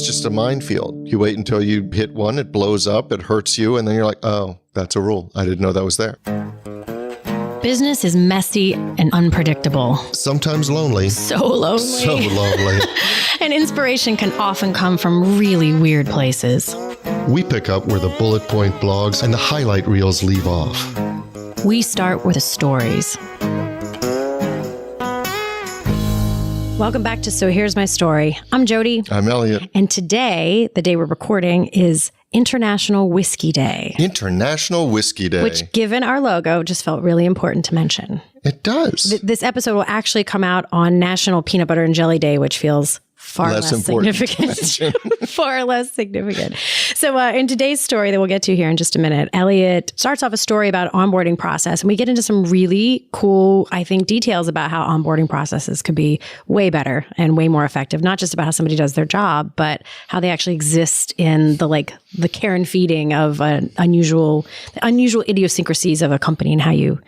just a minefield. You wait until you hit one, it blows up, it hurts you, and then you're like, oh, that's a rule. I didn't know that was there. Business is messy and unpredictable. Sometimes lonely. So lonely. So lonely. And inspiration can often come from really weird places. We pick up where the bullet point blogs and the highlight reels leave off. We start with the stories. Welcome back to So Here's My Story. I'm Jodi. I'm Elliot. And today, the day we're recording, is International Whiskey Day. International Whiskey Day. Which, given our logo, just felt really important to mention. It does. This episode will actually come out on National Peanut Butter and Jelly Day, which feels far less significant. Far less significant. So in today's story that we'll get to here in just a minute, Elliot starts off a story about onboarding process, and we get into some really cool, I think, details about how onboarding processes could be way better and way more effective, not just about how somebody does their job, but how they actually exist in the care and feeding of unusual idiosyncrasies of a company and how you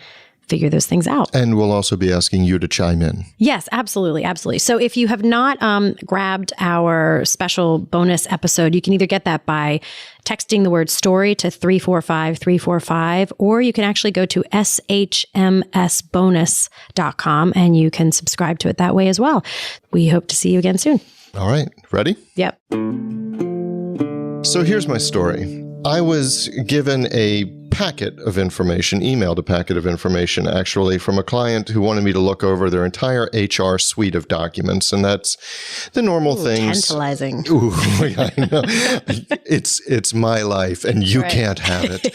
figure those things out. And we'll also be asking you to chime in. Yes, absolutely. Absolutely. So if you have not grabbed our special bonus episode, you can either get that by texting the word story to 345-345, or you can actually go to shmsbonus.com and you can subscribe to it that way as well. We hope to see you again soon. All right. Ready? Yep. So here's my story. I was given a packet of information, emailed a packet of information, actually, from a client who wanted me to look over their entire HR suite of documents. And that's the normal things. Tantalizing. Ooh, I know. It's my life, and you can't have it.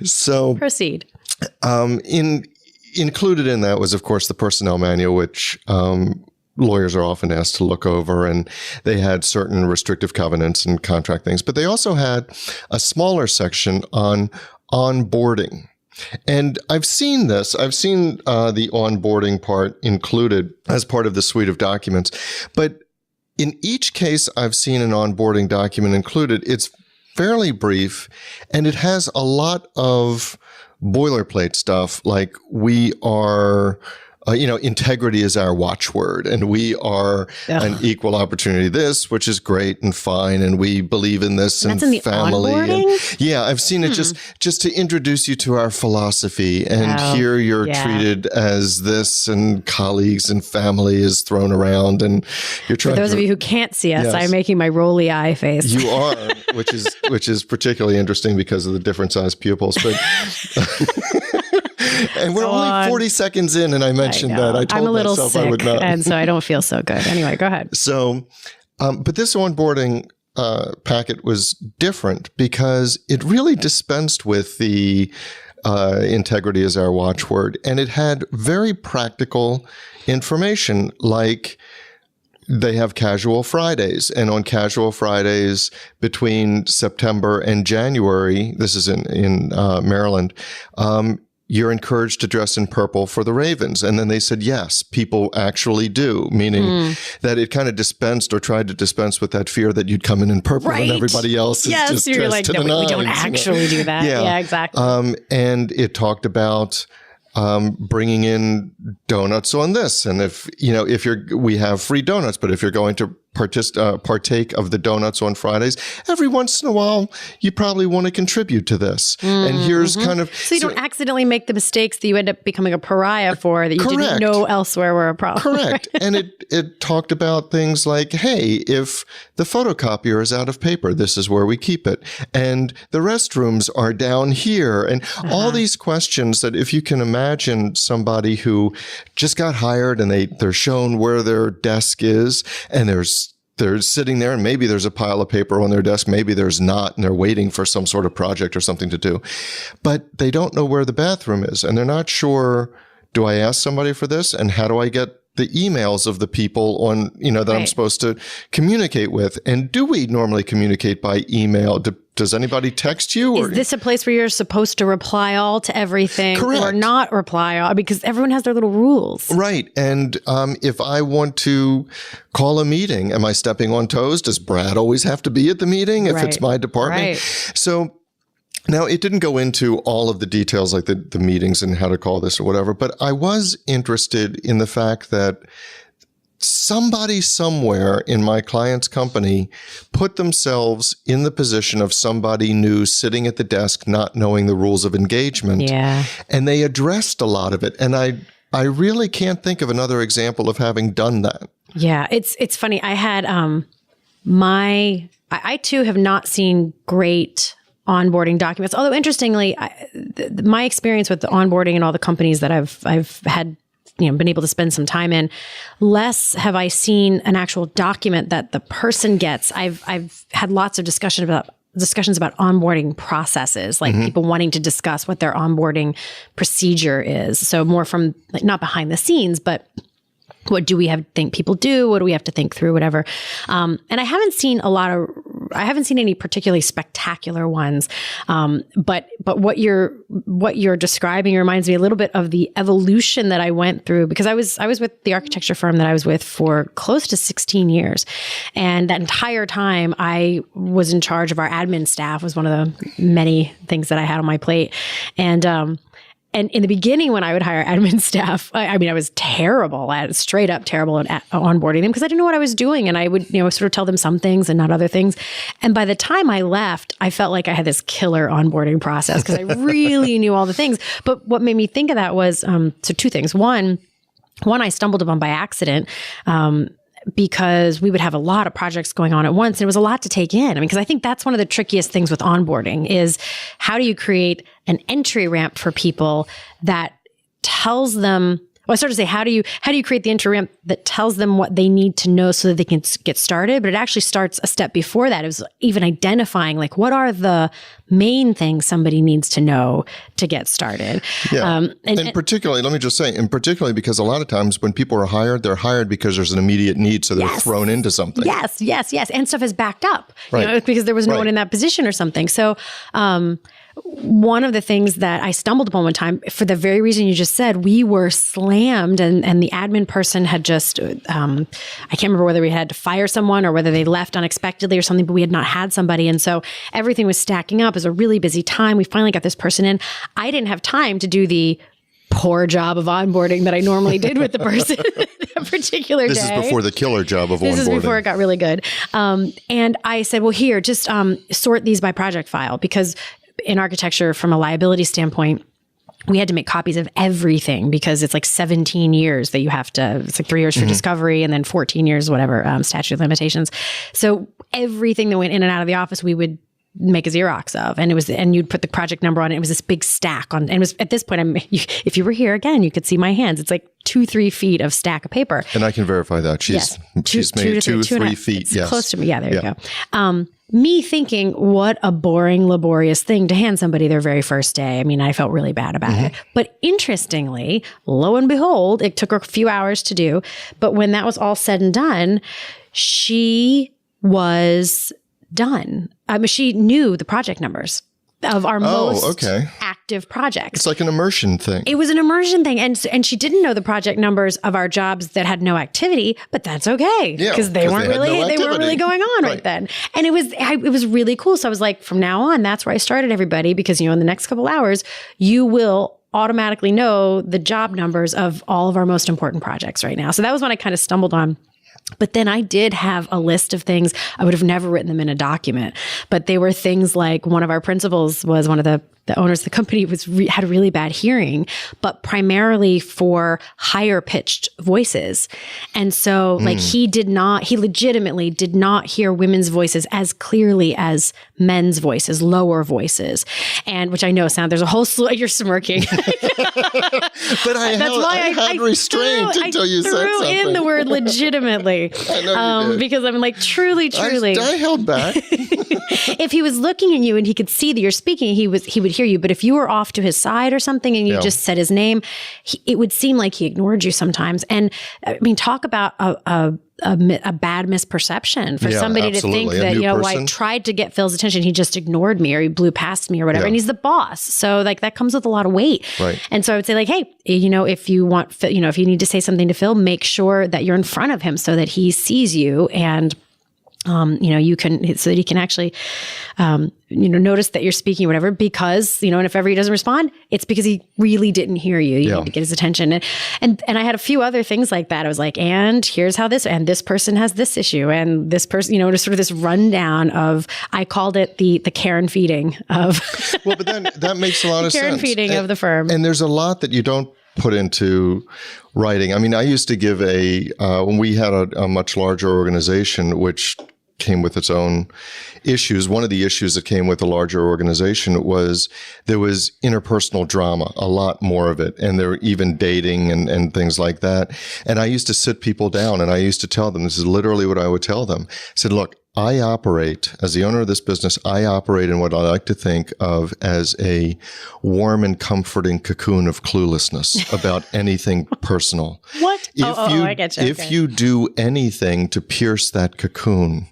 So proceed. Included in that was, of course, the personnel manual, which lawyers are often asked to look over, and they had certain restrictive covenants and contract things. But they also had a smaller section on onboarding. And I've seen this. I've seen the onboarding part included as part of the suite of documents. But in each case, I've seen an onboarding document included. It's fairly brief, and it has a lot of boilerplate stuff like we are... integrity is our watchword, and we are an equal opportunity this, which is great and fine, and we believe in this and family. Yeah, I've seen it just to introduce you to our philosophy, and here you're treated as this, and colleagues and family is thrown around, and you're trying. For those of you who can't see us, I'm making my rolly eye face. You are, which is particularly interesting because of the different size pupils, but. And we're only 40 seconds in, and I mentioned that. I told myself I would not. And so I don't feel so good. Anyway, go ahead. So, but this onboarding packet was different because it really dispensed with the integrity is our watchword, and it had very practical information like they have casual Fridays, and on casual Fridays between September and January, this is in Maryland, you're encouraged to dress in purple for the Ravens. And then they said, yes, people actually do, meaning that it kind of dispensed or tried to dispense with that fear that you'd come in purple and everybody else is just you're dressed like, to no, the nines. We don't actually do that. Yeah, exactly. And it talked about bringing in donuts on this. And we have free donuts, but if you're going to partake of the donuts on Fridays, every once in a while, you probably want to contribute to this. And here's kind of... So you don't accidentally make the mistakes that you end up becoming a pariah for that you didn't know elsewhere were a problem. Correct. And it talked about things like, hey, if the photocopier is out of paper, this is where we keep it. And the restrooms are down here. And all these questions that if you can imagine somebody who just got hired and they're shown where their desk is, and they're sitting there, and maybe there's a pile of paper on their desk, maybe there's not, and they're waiting for some sort of project or something to do. But they don't know where the bathroom is, and they're not sure, do I ask somebody for this? And how do I get the emails of the people on, that I'm supposed to communicate with? And do we normally communicate by email? Does anybody text you? Is this a place where you're supposed to reply all to everything or not reply all? Because everyone has their little rules. Right. And if I want to call a meeting, am I stepping on toes? Does Brad always have to be at the meeting if it's my department? Right. So now, it didn't go into all of the details like the meetings and how to call this or whatever, but I was interested in the fact that somebody somewhere in my client's company put themselves in the position of somebody new sitting at the desk, not knowing the rules of engagement. Yeah. And they addressed a lot of it. And I really can't think of another example of having done that. Yeah. It's funny. I had, I too have not seen great onboarding documents. Although interestingly, my experience with the onboarding and all the companies that I've had, been able to spend some time in, less have I seen an actual document that the person gets. I've had lots of discussions about onboarding processes, like people wanting to discuss what their onboarding procedure is. So more from like not behind the scenes, but what do we think people do? What do we have to think through? Whatever. And I haven't seen any particularly spectacular ones. But what you're describing reminds me a little bit of the evolution that I went through, because I was with the architecture firm that I was with for close to 16 years. And that entire time I was in charge of our admin staff, was one of the many things that I had on my plate. And in the beginning, when I would hire admin staff, I was terrible straight up terrible at onboarding them, because I didn't know what I was doing. And I would, sort of tell them some things and not other things. And by the time I left, I felt like I had this killer onboarding process because I really knew all the things. But what made me think of that was, so two things. One I stumbled upon by accident, because we would have a lot of projects going on at once. And it was a lot to take in. Because I think that's one of the trickiest things with onboarding is how do you create an entry ramp for people that tells them, I started to say, how do you create the entry ramp that tells them what they need to know so that they can get started? But it actually starts a step before that. It was even identifying like, what are the main things somebody needs to know to get started? Yeah. And particularly, let me just say, particularly because a lot of times when people are hired, they're hired because there's an immediate need. So they're thrown into something. Yes. And stuff is backed up, because there was no one in that position or something. So, one of the things that I stumbled upon one time, for the very reason you just said, we were slammed and the admin person had just, I can't remember whether we had to fire someone or whether they left unexpectedly or something, but we had not had somebody. And so everything was stacking up. It was a really busy time. We finally got this person in. I didn't have time to do the poor job of onboarding that I normally did with the person that particular day. This is before the killer job of onboarding. This is before it got really good. And I said, well, here, just sort these by project file, because in architecture, from a liability standpoint, we had to make copies of everything because it's like 17 years that you have to, it's like 3 years for discovery and then 14 years, whatever, statute of limitations. So everything that went in and out of the office, we would make a Xerox of, and you'd put the project number on it. It was this big stack and it was, at this point, if you were here again, you could see my hands. It's like 2-3 feet of stack of paper. And I can verify that. She's made 2-3 feet. Yes. Close to me. Yeah, there you go. Me thinking, what a boring, laborious thing to hand somebody their very first day. I mean, I felt really bad about it. But interestingly, lo and behold, it took her a few hours to do. But when that was all said and done, she was done. She knew the project numbers of our most active projects. It's like an immersion thing. It was an immersion thing. And she didn't know the project numbers of our jobs that had no activity, but that's okay. Because they weren't really going on right then. And it was really cool. So I was like, from now on, that's where I started everybody, because, in the next couple hours, you will automatically know the job numbers of all of our most important projects right now. So that was when I kind of stumbled on. But then I did have a list of things. I would have never written them in a document, but they were things like, one of our principals was one of the owners of the company had really bad hearing, but primarily for higher pitched voices. And so he legitimately did not hear women's voices as clearly as men's voices, lower voices. And which I know there's a whole slew, you're smirking. But I had restraint until you said something. I threw in the word legitimately. I know you did. Because I'm like, truly. I held back. If he was looking at you and he could see that you're speaking, he would hear you. But if you were off to his side or something and you just said his name, it would seem like he ignored you sometimes. And I mean, talk about a bad misperception for somebody to think that, I tried to get Phil's attention. He just ignored me or he blew past me or whatever. And he's the boss. So that comes with a lot of weight. Right. And so I would say hey, if you want, if you need to say something to Phil, make sure that you're in front of him so that he sees you. And you can, so that he can actually, notice that you're speaking, whatever, because, and if ever he doesn't respond, it's because he really didn't hear you. You need to get his attention. And I had a few other things like that. I was like, and here's how and this person has this issue, and this person, just sort of this rundown of, I called it the Karen feeding of. Well, but then that makes a lot of sense. Karen feeding of the firm. And there's a lot that you don't put into writing. I mean, I used to give when we had a much larger organization, which came with its own issues. One of the issues that came with a larger organization was there was interpersonal drama, a lot more of it. And there were even dating and things like that. And I used to sit people down and I used to tell them, this is literally what I would tell them. I said, look, I operate, as the owner of this business, I operate in what I like to think of as a warm and comforting cocoon of cluelessness about anything personal. What? I get you. If you do anything to pierce that cocoon,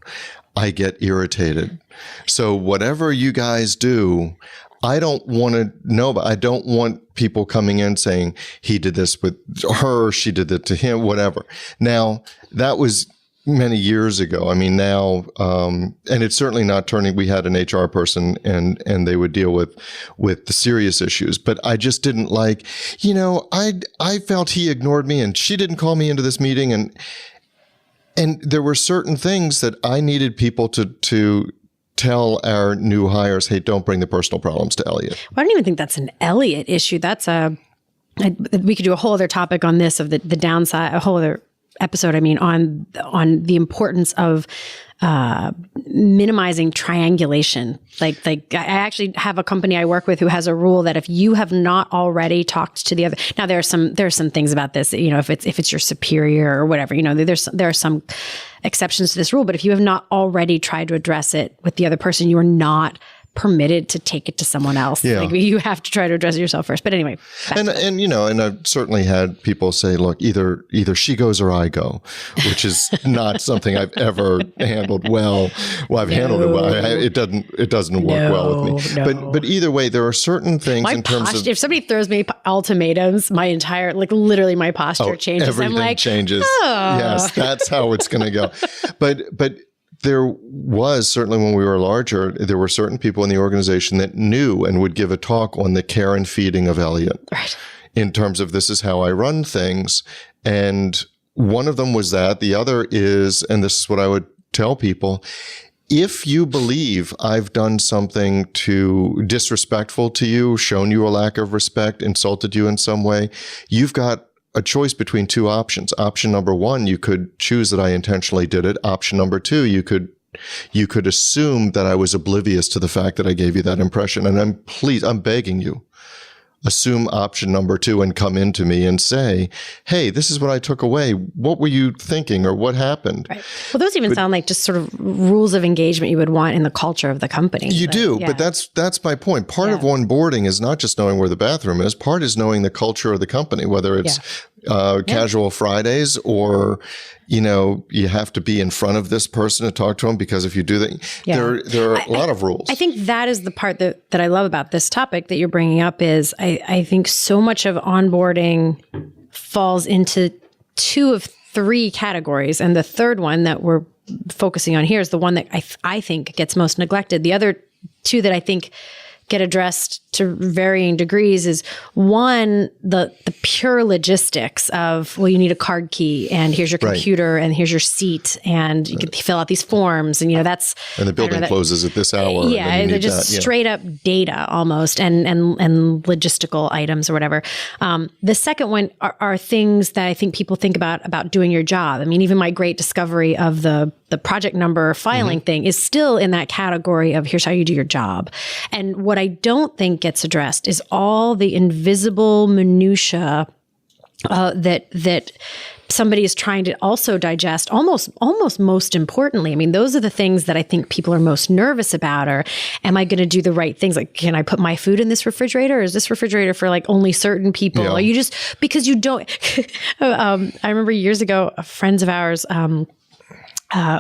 I get irritated. So whatever you guys do, I don't want to know, but I don't want people coming in saying he did this with her, she did it to him, whatever. Now, that was many years ago. I mean, now, and it's certainly not turning. We had an HR person, and they would deal with the serious issues. But I just didn't like, I felt he ignored me, and she didn't call me into this meeting, and there were certain things that I needed people to tell our new hires, hey, don't bring the personal problems to Elliot. Well, I don't even think that's an Elliot issue. That's we could do a whole other topic on this of the downside, a whole other episode, on the importance of minimizing triangulation. Like I actually have a company I work with who has a rule that if you have not already talked to the other, now there are some things about this, if it's your superior or whatever, there are some exceptions to this rule, but if you have not already tried to address it with the other person, you are not permitted to take it to someone else. Yeah. Like you have to try to address it yourself first. But anyway. And I've certainly had people say, look, either she goes or I go, which is not something I've ever handled well. Well, I've handled it well. It doesn't work well with me. No. But either way, there are certain things in terms of, if somebody throws me ultimatums, my entire, literally my posture changes. Everything I'm like, changes. Yes, that's how it's going to go. But there was, certainly when we were larger, there were certain people in the organization that knew and would give a talk on the care and feeding of Elliot. Right. In terms of, this is how I run things. And one of them was that. The other is, and this is what I would tell people, if you believe I've done something disrespectful to you, shown you a lack of respect, insulted you in some way, you've got a choice between two options. Option number one, you could choose that I intentionally did it. Option number two, you could assume that I was oblivious to the fact that I gave you that impression. And I'm begging you, assume option number two and come into me and say, hey, this is what I took away. What were you thinking, or what happened? Right. Well, those even sound like just sort of rules of engagement you would want in the culture of the company. You do, but that's my point. Part of onboarding is not just knowing where the bathroom is. Part is knowing the culture of the company, whether it's casual Fridays or, you have to be in front of this person to talk to them, because if you do that, there are a lot of rules. I think that is the part that I love about this topic that you're bringing up is I think so much of onboarding falls into two of three categories. And the third one that we're focusing on here is the one that I think gets most neglected. The other two that I think get addressed to varying degrees is one, the pure logistics of, well, you need a card key and here's your computer and here's your seat and you can fill out these forms and that's. And the building closes at this hour. Yeah. They're just straight up data almost and logistical items or whatever. The second one are things that I think people think about doing your job. I mean, even my great discovery of the project number filing thing is still in that category of here's how you do your job. And what I don't think gets addressed is all the invisible minutia that somebody is trying to also digest almost most importantly. I mean, those are the things that I think people are most nervous about, or am I going to do the right things? Like, can I put my food in this refrigerator? Or is this refrigerator for only certain people? Yeah. Or you just, because you don't, I remember years ago, friends of ours,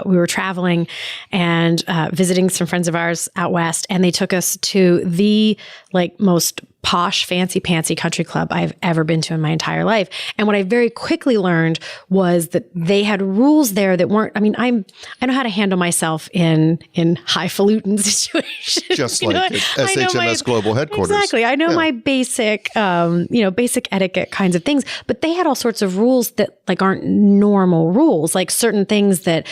we were traveling and visiting some friends of ours out west, and they took us to the most posh, fancy pantsy country club I've ever been to in my entire life. And what I very quickly learned was that they had rules there that weren't, I know how to handle myself in highfalutin situations. Just like SHMS Global Headquarters. Exactly. I know my basic, basic etiquette kinds of things, but they had all sorts of rules that like aren't normal rules, like certain things that,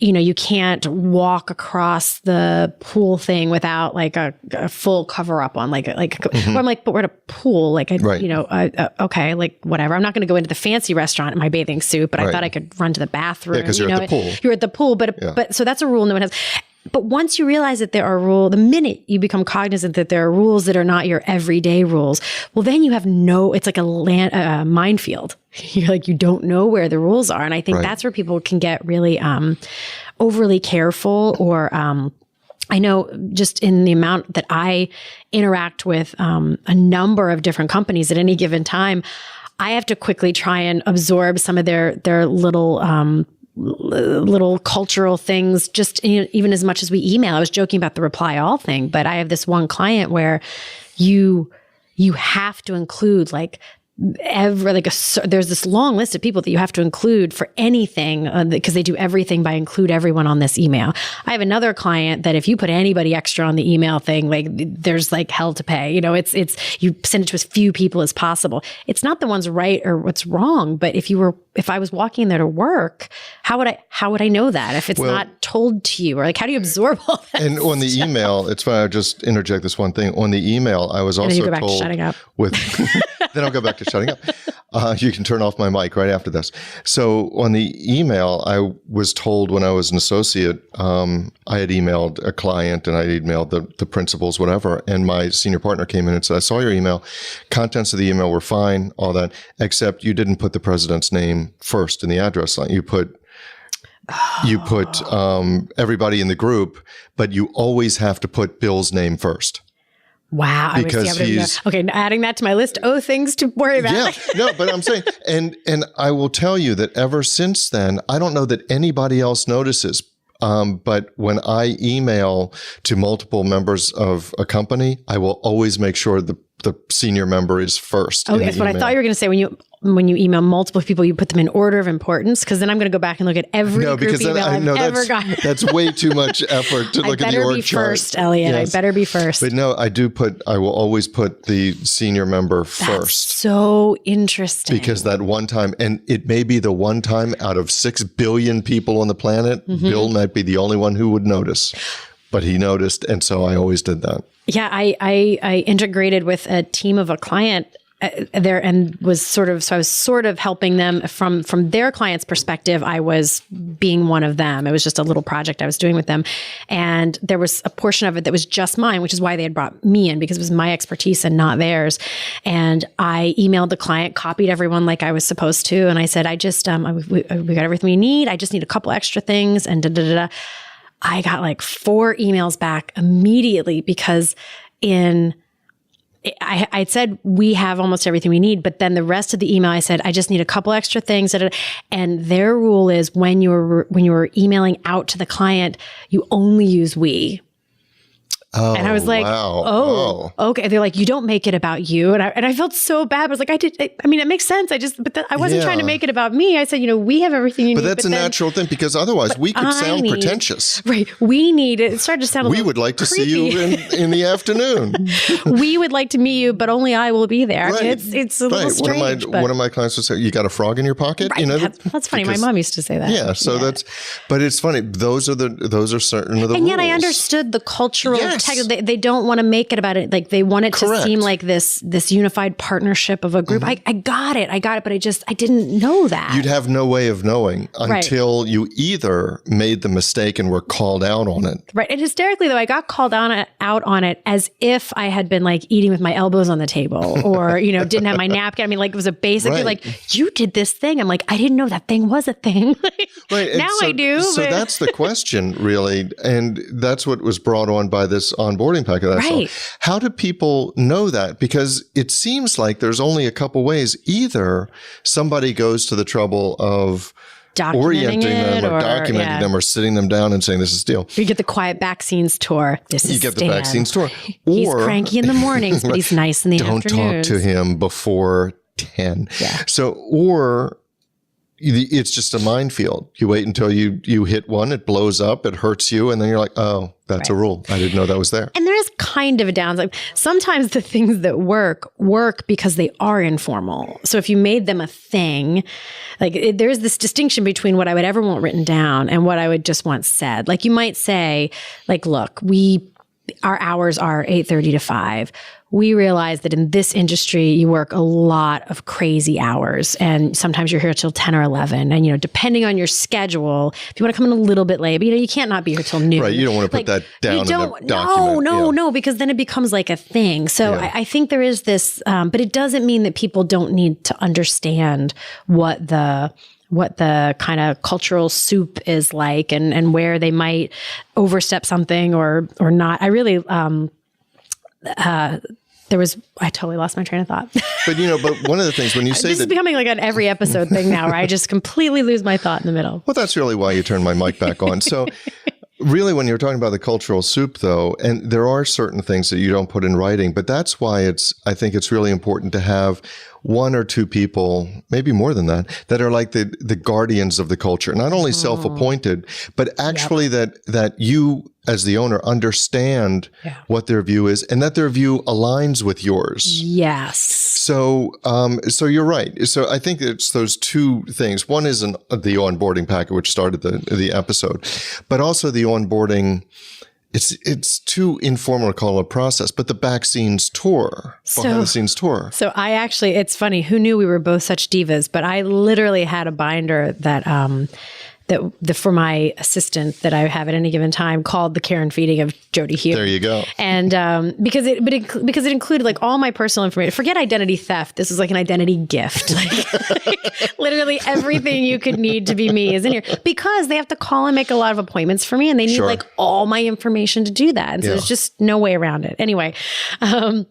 you can't walk across the pool thing without like a full cover up on, I'm like, but we're at a pool, okay, like whatever. I'm not going to go into the fancy restaurant in my bathing suit, but I thought I could run to the bathroom. Yeah, because you're at the pool. You're at the pool, but so that's a rule no one has. But once you realize that there are rules, the minute you become cognizant that there are rules that are not your everyday rules, well, then you have it's like a minefield. You're like, you don't know where the rules are. And I think that's where people can get really overly careful or I know just in the amount that I interact with a number of different companies at any given time, I have to quickly try and absorb some of their little cultural things, just even as much as we email. I was joking about the reply all thing, but I have this one client where you have to include there's this long list of people that you have to include for anything because they do everything by include everyone on this email. I have another client that if you put anybody extra on the email thing, there's hell to pay. It's you send it to as few people as possible. It's not the one's right or what's wrong, but if I was walking there to work, how would I know that if it's not told to you, or how do you absorb all that? And on the email, it's why I just interject this one thing. On the email, I was also then you go back told to shutting up. Then I'll go back to shutting up. You can turn off my mic right after this. So on the email, I was told when I was an associate, I had emailed a client and I emailed the principals, whatever. And my senior partner came in and said, I saw your email. Contents of the email were fine, all that, except you didn't put the president's name first in the address line. You put everybody in the group, but you always have to put Bill's name first. Wow. Because adding that to my list. Oh, things to worry about. Yeah, no, but I'm saying, and I will tell you that ever since then, I don't know that anybody else notices. But when I email to multiple members of a company, I will always make sure the senior member is first. Okay, that's what I thought you were going to say. When you email multiple people, you put them in order of importance, because then I'm going to I can look at every group email I've ever gotten. That's way too much effort to look at the org chart. First, Elliot. Yes. I better be first. But no, I will always put the senior member first. That's so interesting. Because that one time, and it may be the one time out of 6 billion people on the planet, Bill might be the only one who would notice. But he noticed, and so I always did that. Yeah, I integrated with a team of a client there and I was sort of helping them from their client's perspective. I was being one of them. It was just a little project I was doing with them. And there was a portion of it that was just mine, which is why they had brought me in, because it was my expertise and not theirs. And I emailed the client, copied everyone like I was supposed to. And I said, we got everything we need. I just need a couple extra things and da-da-da-da. I got 4 emails back immediately because I said, we have almost everything we need. But then the rest of the email, I said, I just need a couple extra things. And their rule is when you're emailing out to the client, you only use we. Oh, and I was like, wow. Okay. They're like, you don't make it about you. And I felt so bad. I was like, it makes sense. I wasn't trying to make it about me. I said, we have everything you need. But that's a natural thing, because otherwise we could sound pretentious. Right. It started to sound a little We would like creepy. To see you in the afternoon. We would like to meet you, but only I will be there. Right. It's a little strange. One of my clients would say, you got a frog in your pocket? Right. That's funny. My mom used to say that. Yeah. So but it's funny. Those are certain of the rules. And yet I understood the cultural tech. They don't want to make it about it. They want it to seem like this unified partnership of a group. I got it. But I didn't know that. You'd have no way of knowing until you either made the mistake and were called out on it. Right. And hysterically, though, I got called out on it as if I had been eating with my elbows on the table or, didn't have my napkin. It was a basic, you did this thing. I'm like, I didn't know that thing was a thing. Right. Now I do. So that's the question, really. And that's what was brought on by this onboarding packet. Right. How do people know that? Because it seems like there's only a couple ways. Either somebody goes to the trouble of orienting them or documenting them or sitting them down and saying, this is deal. You get the quiet back scenes tour. You get the back scenes tour. He's cranky in the mornings, but he's nice in the afternoons. Don't talk to him before 10. Yeah. So, or it's just a minefield. You wait until you hit one, it blows up, it hurts you, and then you're like, oh, that's a rule. I didn't know that was there. And there is kind of a downside. Sometimes the things that work because they are informal. So if you made them a thing, like there's this distinction between what I would ever want written down and what I would just want said. Like you might say, like, look, our hours are 8:30 to 5. We realize that in this industry, you work a lot of crazy hours, and sometimes you're here till 10 or 11. And, depending on your schedule, if you want to come in a little bit late, but, you can't not be here till noon. Right. You don't want to put that down in the document. No, because then it becomes like a thing. So I think there is this, but it doesn't mean that people don't need to understand what the kind of cultural soup is like and where they might overstep something or not. I really, I totally lost my train of thought. But one of the things when you say this is becoming like an every episode thing now, where I just completely lose my thought in the middle. Well, that's really why you turned my mic back on. So really, when you're talking about the cultural soup, though, and there are certain things that you don't put in writing, but that's why I think it's really important to have one or two people, maybe more than that are like the guardians of the culture, not only self-appointed, but actually that you as the owner understand what their view is and that their view aligns with yours. Yes. So you're right. So I think it's those two things. One is the onboarding packet, which started the episode, but also the onboarding. It's too informal to call it a process, but the behind the scenes tour. So it's funny. Who knew we were both such divas? But I literally had a binder that for my assistant that I have at any given time called the Care and Feeding of Jodi Hugh. There you go. And because it included like all my personal information. Forget identity theft. This was like an identity gift. Like literally everything you could need to be me is in here, because they have to call and make a lot of appointments for me, and they need like all my information to do that. And so there's just no way around it. Anyway. As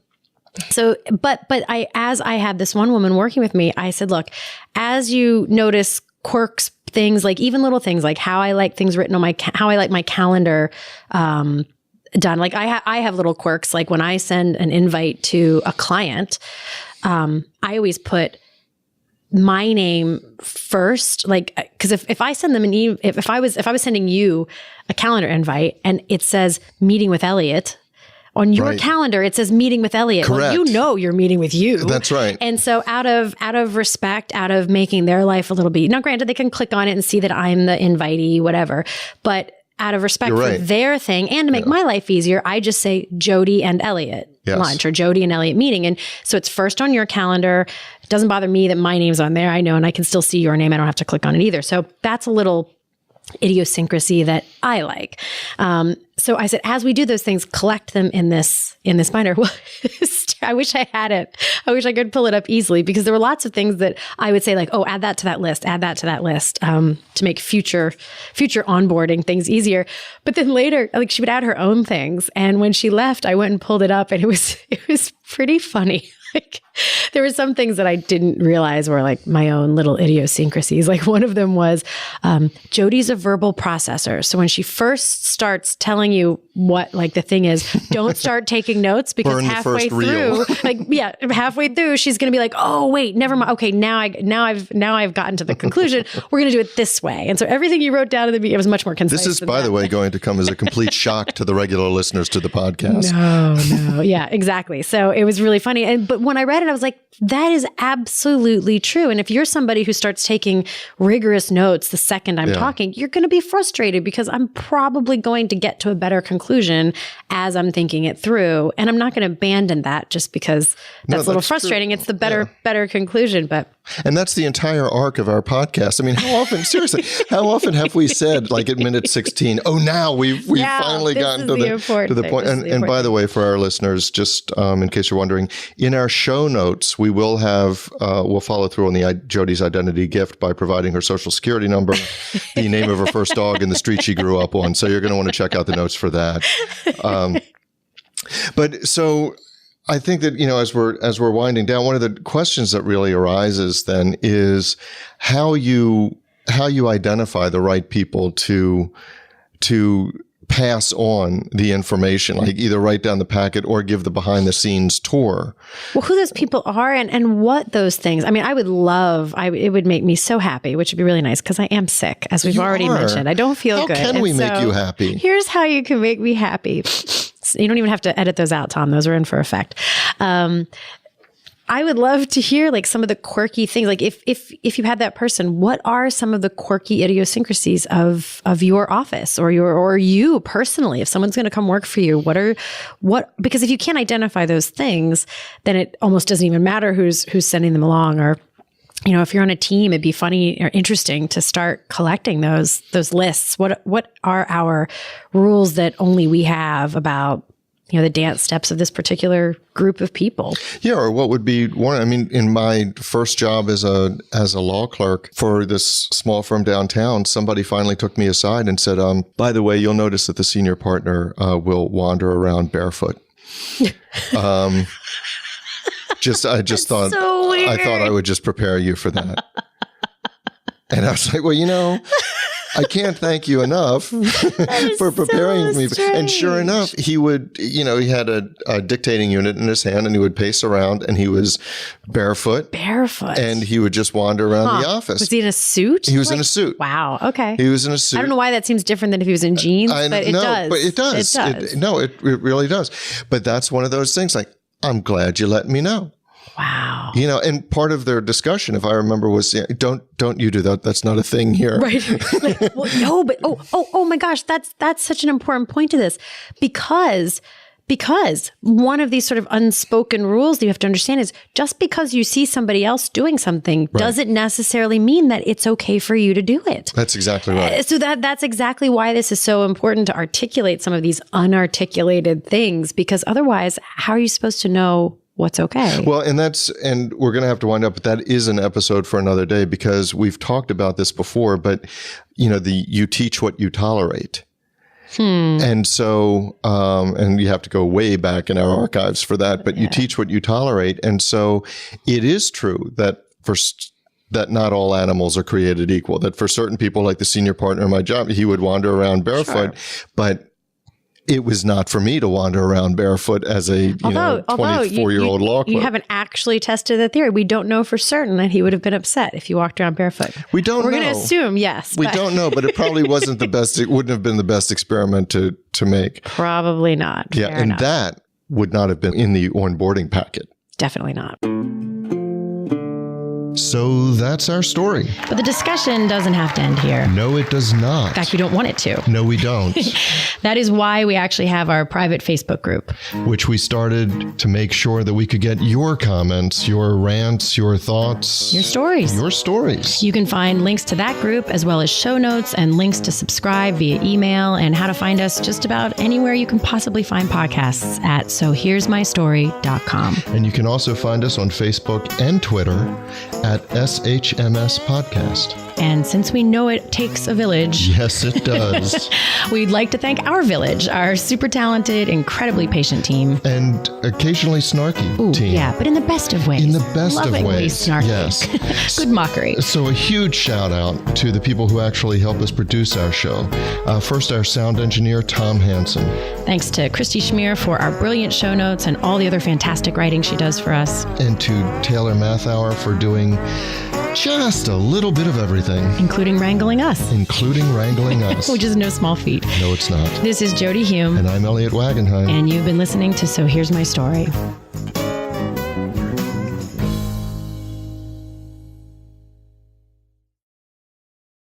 I had this one woman working with me, I said, look, as you notice quirks, things like even little things like how I like things written on how I like my calendar done. Like I have little quirks. Like when I send an invite to a client, I always put my name first. Like, because if I send them if I was sending you a calendar invite and it says meeting with Elliot, on your calendar, it says meeting with Elliot. Correct. Well, you're meeting with you. That's right. And so out of respect, out of making their life a little bit, now granted, they can click on it and see that I'm the invitee, whatever. But out of respect for their thing and to make my life easier, I just say Jodi and Elliot lunch or Jodi and Elliot meeting. And so it's first on your calendar. It doesn't bother me that my name's on there. I know, and I can still see your name. I don't have to click on it either. So that's a little idiosyncrasy that I like. So I said, as we do those things, collect them in this binder. Well, I wish I had it. I wish I could pull it up easily, because there were lots of things that I would say like, oh, add that to that list, to make future onboarding things easier. But then later, like she would add her own things. And when she left, I went and pulled it up, and it was pretty funny. Like there were some things that I didn't realize were like my own little idiosyncrasies. Like one of them was Jodi's a verbal processor. So when she first starts telling you what like the thing is, don't start taking notes, because halfway through, she's going to be like, oh wait, never mind. Okay, now I've gotten to the conclusion. We're going to do it this way. And so everything you wrote down it was much more concise. This is, by the way, going to come as a complete shock to the regular listeners to the podcast. No. Yeah, exactly. So it was really funny. But when I read it, I was like, that is absolutely true. And if you're somebody who starts taking rigorous notes the second I'm talking, you're going to be frustrated, because I'm probably going to get to a better conclusion as I'm thinking it through. And I'm not going to abandon that just because that's a little frustrating. True. It's the better conclusion. And that's the entire arc of our podcast. I mean, how often have we said, like at minute 16, oh, now we've finally gotten to the point. And by the way, for our listeners, just in case you're wondering, in our show notes, we will have, we'll follow through on Jodi's identity gift by providing her social security number, the name of her first dog, and the street she grew up on. So you're going to want to check out the notes for that. But so I think that, as we're winding down, one of the questions that really arises then is how you how you identify the right people to pass on the information, like either write down the packet or give the behind the scenes tour. Well, who those people are and what those things. I mean, it would make me so happy, which would be really nice because I am sick, as we've already mentioned. I don't feel good. How can we make you happy? Here's how you can make me happy. You don't even have to edit those out, Tom. Those are in for effect. I would love to hear like some of the quirky things. Like if you had that person, what are some of the quirky idiosyncrasies of your office or you personally? If someone's going to come work for you, because if you can't identify those things, then it almost doesn't even matter who's sending them along. Or, if you're on a team, it'd be funny or interesting to start collecting those lists. What are our rules that only we have about the dance steps of this particular group of people? Yeah, or what would be one? I mean, in my first job as a law clerk for this small firm downtown, somebody finally took me aside and said, by the way, you'll notice that the senior partner will wander around barefoot. I thought I would just prepare you for that. And I was like, well, I can't thank you enough for preparing me. And sure enough, he would, he had a dictating unit in his hand and he would pace around and he was barefoot. And he would just wander around the office. Was he in a suit? He was in a suit. Wow. Okay. He was in a suit. I don't know why that seems different than if he was in jeans, but it does. But it does. It really does. But that's one of those things like, I'm glad you let me know. Wow. And part of their discussion, if I remember, was don't you do that. That's not a thing here. Right. Like, well, no, but oh my gosh, that's such an important point to this because one of these sort of unspoken rules that you have to understand is just because you see somebody else doing something doesn't necessarily mean that it's okay for you to do it. That's exactly right. So that's exactly why this is so important to articulate some of these unarticulated things, because otherwise, how are you supposed to know what's okay? Well, and we're going to have to wind up, but that is an episode for another day because we've talked about this before, but you teach what you tolerate. And so, and you have to go way back in our archives for that, but you teach what you tolerate. And so it is true that that not all animals are created equal, that for certain people, like the senior partner in my job, he would wander around barefoot, but it was not for me to wander around barefoot as a 24-year-old law clerk. You haven't actually tested the theory. We don't know for certain that he would have been upset if you walked around barefoot. We don't know. We're going to assume yes. We don't know, but it probably wasn't the best. It wouldn't have been the best experiment to make. Probably not. Yeah, Fair enough. That would not have been in the onboarding packet. Definitely not. So that's our story. But the discussion doesn't have to end here. No, it does not. In fact, we don't want it to. No, we don't. That is why we actually have our private Facebook group, which we started to make sure that we could get your comments, your rants, your thoughts, your stories. You can find links to that group as well as show notes and links to subscribe via email and how to find us just about anywhere you can possibly find podcasts at sohere'smystory.com. And you can also find us on Facebook and Twitter at SHMS Podcast. And since we know it takes a village. Yes, it does. We'd like to thank our village, our super talented, incredibly patient team. And occasionally snarky team. Yeah, but in the best of ways. In the best Lovingly of ways. Snarky. Yes. Good mockery. So a huge shout out to the people who actually help us produce our show. First, our sound engineer, Tom Hansen. Thanks to Christy Schmier for our brilliant show notes and all the other fantastic writing she does for us. And to Taylor Mathauer for doing just a little bit of everything. Including wrangling us. Which is no small feat. No, it's not. This is Jodi Hume. And I'm Elliot Wagenheim. And you've been listening to So Here's My Story.